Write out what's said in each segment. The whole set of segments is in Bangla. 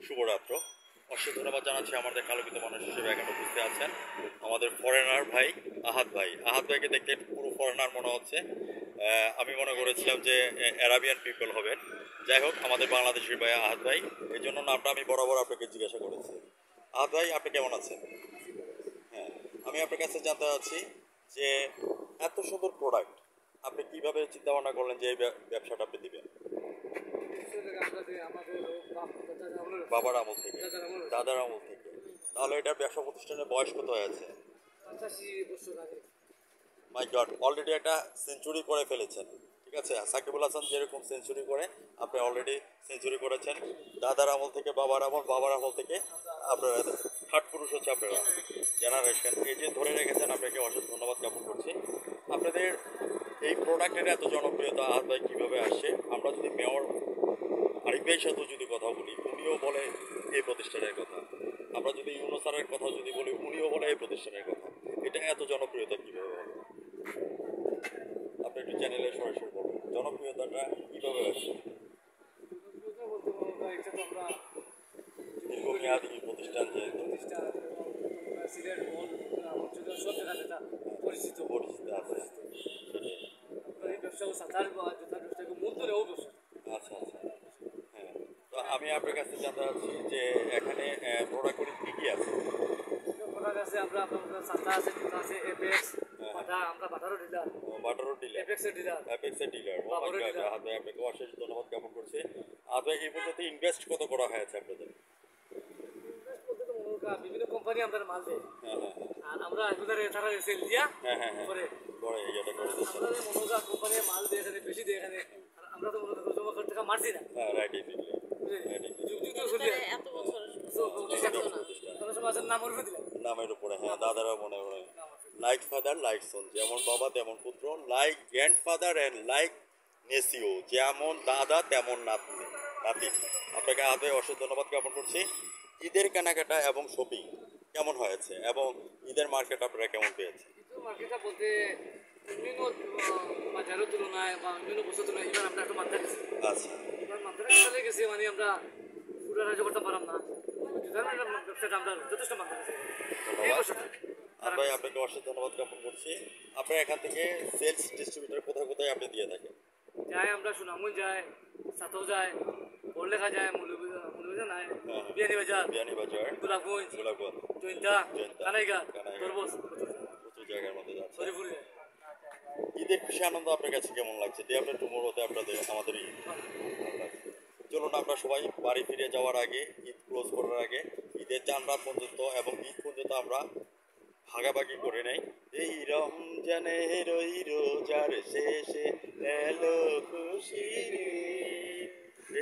শুভরাত্র। অসংখ্য ধন্যবাদ জানাচ্ছি আমাদের কালোকিত মানুষ হিসেবে এখানে উপস্থিত আছেন আমাদের ফরেনার ভাই আহাদ ভাই। আহাদ ভাইকে দেখতে পুরো ফরেনার মনে হচ্ছে। আমি মনে করেছিলাম যে অ্যারাবিয়ান পিপল হবেন। যাই হোক, আমাদের বাংলাদেশের ভাই আহাদ ভাই, এই জন্য নামটা আমি বরাবর আপনাকে জিজ্ঞাসা করেছি। আহাদ ভাই, আপনি কেমন আছেন? হ্যাঁ, আমি আপনার কাছে জানতে চাচ্ছি যে এত সুন্দর প্রোডাক্ট আপনি কিভাবে চিন্তা ভাবনা করলেন যে এই ব্যবসাটা আপনি দিবেন? বাবার আমল থেকে, দাদার আমল থেকে। তাহলে এটার ব্যবসা প্রতিষ্ঠানের বয়স কত হয়েছে? মাই গড, অলরেডি একটা সেঞ্চুরি করে ফেলেছেন। ঠিক আছে, সাকিবুল হাসান যেরকম সেঞ্চুরি করে আপনি অলরেডি সেঞ্চুরি করেছেন। দাদার আমল থেকে বাবার আমল, বাবার আমল থেকে আপনারা থার্ড পুরুষ হচ্ছে আপনারা, জেনারেশন। এই যে ধরে রেখেছেন, আপনাকে অসংখ্য ধন্যবাদ জ্ঞাপন করছি। আপনাদের এই প্রোডাক্টের এত জনপ্রিয়তা আহাদ ভাই কীভাবে আসছে? আমরা যদি মেয়র আরিফ ভাইয়ের সাথেও যদি কথা বলি, উনিও বলে এই প্রতিষ্ঠানের কথা। আমরা যদি ইউনো স্যারের কথা যদি বলি, উনিও বলে এই প্রতিষ্ঠানের কথা। এটা এত জনপ্রিয়তা কীভাবে হলো? আপনি একটু চ্যানেলে সরাসরি বলুন, জনপ্রিয়তাটা কীভাবে আসছে? দীর্ঘমেয়াদী প্রতিষ্ঠান যেহেতু পরিচিত আছে। আচ্ছা আচ্ছা, হ্যাঁ। তো আমি আপনার কাছে জানতে চাচ্ছি যে এখানে প্রোডাক্টগুলি কী কী আছে? বাটারও ডিলার, অ্যাপেক্সের ডিলার। আপনাকে অশেষ ধন্যবাদ জ্ঞাপন করছি। আপনার এই পর্যন্ত ইনভেস্ট কত করা হয়েছে আপনাদের? বিভিন্ন কোম্পানি আমরা মাল দেয়। হ্যাঁ হ্যাঁ আর আমরা তারা সেল দিয়া হ্যাঁ হ্যাঁ হ্যাঁ করে করে এটা করে দিচ্ছেন। আমরা মনোকা কোম্পানি মাল দিয়ে এখানে বেশি দিয়ে এখানে, আর আমরা তো মনে করি জমা করে টাকা মারছি না। হ্যাঁ, রাইট, এক্স্যাক্টলি। নামের উপরে, হ্যাঁ, দাদারা মনে হয় লাইক ফাদার লাইক সন, যেমন বাবা তেমন পুত্র, like grandfather and like নেসিও, যেমন দাদা তেমন নাতনি নাতি। আপনাকে আগে অশেষ ধন্যবাদ জ্ঞাপন করছি। ঈদের কেনাকাটা এবং শপিং কেমন হয়েছে এবং ঈদের মার্কেট আপনারা কেমন পেয়েছে? মার্কেটটা বলতে বিভিন্ন বাজারের তুলনায় বা বিভিন্ন বছর তুলনায় এবার আমরা একটু মাত্রা গেছি। আচ্ছা, এবার মাত্রা চলে গেছে, মানে আমরা পুরো রাজ্য করতে পারলাম না। ব্যবসাটা আমরা যথেষ্ট মাত্রা গেছি এই বছরটা। ভাই, আপনাকে অশেষ ধন্যবাদ জ্ঞাপন করছি। আপনারা এখান থেকে সেলস ডিস্ট্রিবিউটার কোথায় কোথায় আপনি দিয়ে থাকেন? যাই আমরা সুনামগঞ্জ যাই, সাথেও যাই, বড়লেখা যায়, মৌলভীবাজার নাই, বিয়ানীবাজার, গোলাপগঞ্জ, জৈন্তা, কানাইঘাট, তরবস, প্রচুর জায়গার মধ্যে যাচ্ছে। হরিপুর যায়। ঈদের খুশি আনন্দ আপনার কাছে কেমন লাগছে? ডে আফটার টুমোরোতে আপনাদের আমাদের ঈদ ভালো লাগছে। চলুন আমরা সবাই বাড়ি ফিরে যাওয়ার আগে, ঈদ ক্লোজ করার আগে, ঈদের চান রাত পর্যন্ত এবং ঈদ পর্যন্ত আমরা ভাগাভাগি করে নেই। এই রমজানের ওই রোজার শেষে এলো খুশির ঈদ।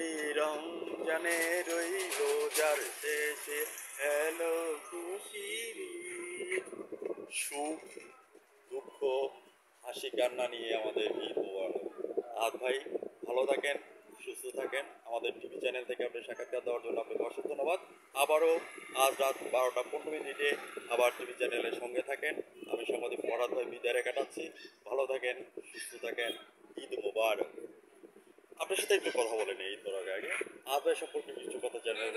এই রমজানের ওই রোজার শেষে এলো খুশির ঈদ। সুখ দুঃখ হাসি কান্না নিয়ে আমাদের ঈদ মোবারক। আজ ভাই, ভালো থাকেন, সুস্থ থাকেন। আমাদের টিভি চ্যানেল থেকে আপনি সাক্ষাৎকার দেওয়ার জন্য আপনাকে অসংখ্য ধন্যবাদ। আবারও আজ রাত 12টা 15 মিনিটে আবার টিভি চ্যানেলের সঙ্গে থাকেন। আমি সাংবাদিক ফরহাদ ভাই বিদায় কাটাচ্ছি। ভালো থাকেন, সুস্থ থাকেন। ঈদ মোবারক। আপনার সাথে একটু কথা বলেন ঈদ করার আগে। আজ ভাই সম্পর্কে কিছু কথা জানেন?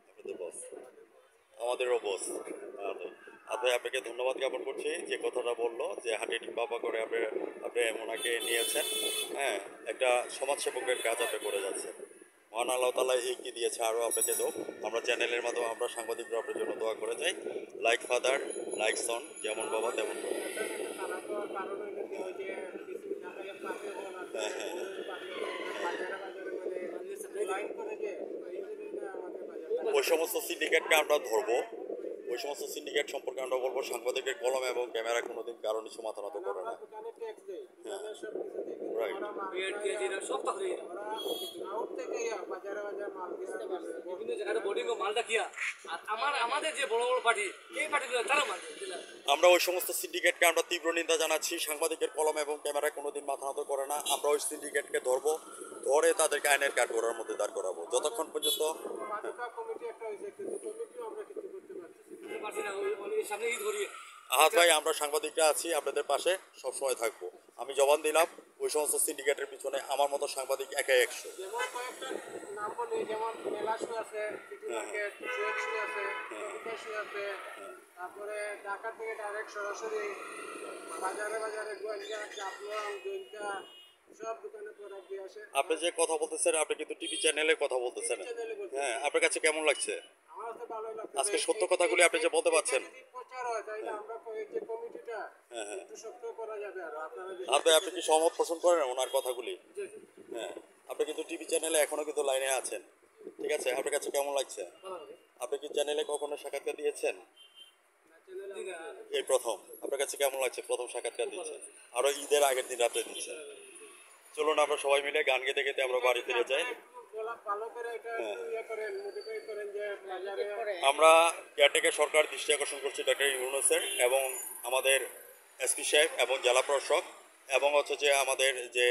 আপনাদের বস, আমাদেরও বস। আপনি আপনাকে ধন্যবাদ জ্ঞাপন করছি যে কথাটা বললো যে হাঁটি বাবা করে আপনি আপনি ওনাকে নিয়েছেন। হ্যাঁ, একটা সমাজসেবকের কাজ আপনি করে যাচ্ছেন। মহান আল্লাহ তাআলা এগিয়ে দিয়েছে, আরও আপনাকে দেব। আমরা চ্যানেলের মাধ্যমে আমরা সাংবাদিকরা আপনার জন্য দোয়া করে যাই। লাইক ফাদার লাইক সন, যেমন বাবা তেমন। হ্যাঁ হ্যাঁ, ওই সমস্ত সিন্ডিকেটকে আমরা ধরবো। ওই সমস্ত সিন্ডিকেট সম্পর্কে আমরা বলবো সাংবাদিকের কলম এবং ক্যামেরা কোনোদিন কারো নিচে মাথা নত করে না। আমরা ওই সমস্ত সিন্ডিকেটকে আমরা তীব্র নিন্দা জানাচ্ছি। সাংবাদিকের কলম এবং ক্যামেরা কোনোদিন মাথা নত করে না। আমরা ওই সিন্ডিকেটকে ধরবো, ধরে তাদেরকে আইনের কাঠগড়ার মধ্যে দাঁড় করাবো যতক্ষণ পর্যন্ত। সামনে ঈদ আহাদ ভাই, আমরা সাংবাদিকরা আছি আপনাদের পাশে, সবসময় থাকবো। আমি জবান দিলাম, ওই সমস্ত সিন্ডিকেটের পিছনে আমার মতো সাংবাদিক একাই 100। যেমন কয়েকটা নাম বলি, যেমন মেলা শু আছে, সিটি মার্কেট, জুয়েল শু আছে, কবিতা শু আছে, তারপরে ঢাকা থেকে ডাইরেক্ট সরাসরি বাজারে বাজারে গোয়েন্দা, জাফলং, জৈন্তা সব দোকানে প্রোডাক্ট দিয়ে আসে। আপনি যে কথা বলতেছেন, আপনি কিন্তু টিভি চ্যানেলে কথা বলতেছেন। চ্যানেলে বলতে হ্যাঁ, আপনার কাছে কেমন লাগছে আমার তো ভালোই লাগছে। আজকে সত্য কথাগুলি আপনি যে বলতে পারছেন? যদি প্রচার হয় তাহলে আমরা এই যে কমিটিটা একটু শক্ত করা যাবে। আর আপনারা যে আহাদ ভাই, আপনি কি সহমত পোষণ করেন ওনার কথাগুলি? হ্যাঁ, আপনি কিন্তু টিভি চ্যানেলে এখনো কিন্তু লাইনে আছেন, ঠিক আছে? আপনার কাছে কেমন লাগছে? আপনি কি চ্যানেলে কখনো সাক্ষাৎকার দিয়েছেন? এই প্রথম। আপনার কাছে কেমন লাগছে প্রথম সাক্ষাৎকার দিচ্ছেন? আরো ঈদের আগের দিন রাতে দিচ্ছেন। চলুন আমরা সবাই মিলে গান গেতে গেতে আমরা বাড়ি ফিরে যাই। ভালো করে এটা একটু ইয়ে করেন, মোটিফাই করেন যে বাজারে আমরা কেয়ারটেকার সরকার দৃষ্টি আকর্ষণ করছি ডক্টর ইউনূসের এবং আমাদের এসপি সাহেব এবং জেলা প্রশাসক এবং হচ্ছে যে আমাদের যে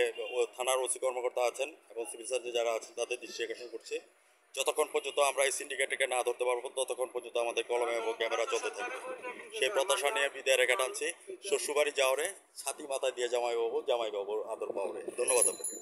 থানার ওসি কর্মকর্তা আছেন এবং সিভিল সার্জন যারা আছেন তাদের দৃষ্টি আকর্ষণ করছি, যতক্ষণ পর্যন্ত আমরা এই সিন্ডিকেটকে না ধরতে পারবো ততক্ষণ পর্যন্ত আমাদের কলমে এবং ক্যামেরা চলতে থাকবে। সেই প্রত্যাশা নিয়ে বিদায় রেখা টানছি। শ্বশুরবাড়ি যাওয়ারে ছাতি মাথায় দিয়ে জামাইবাবুর আদর পাওয়ারে। ধন্যবাদ আপনাকে।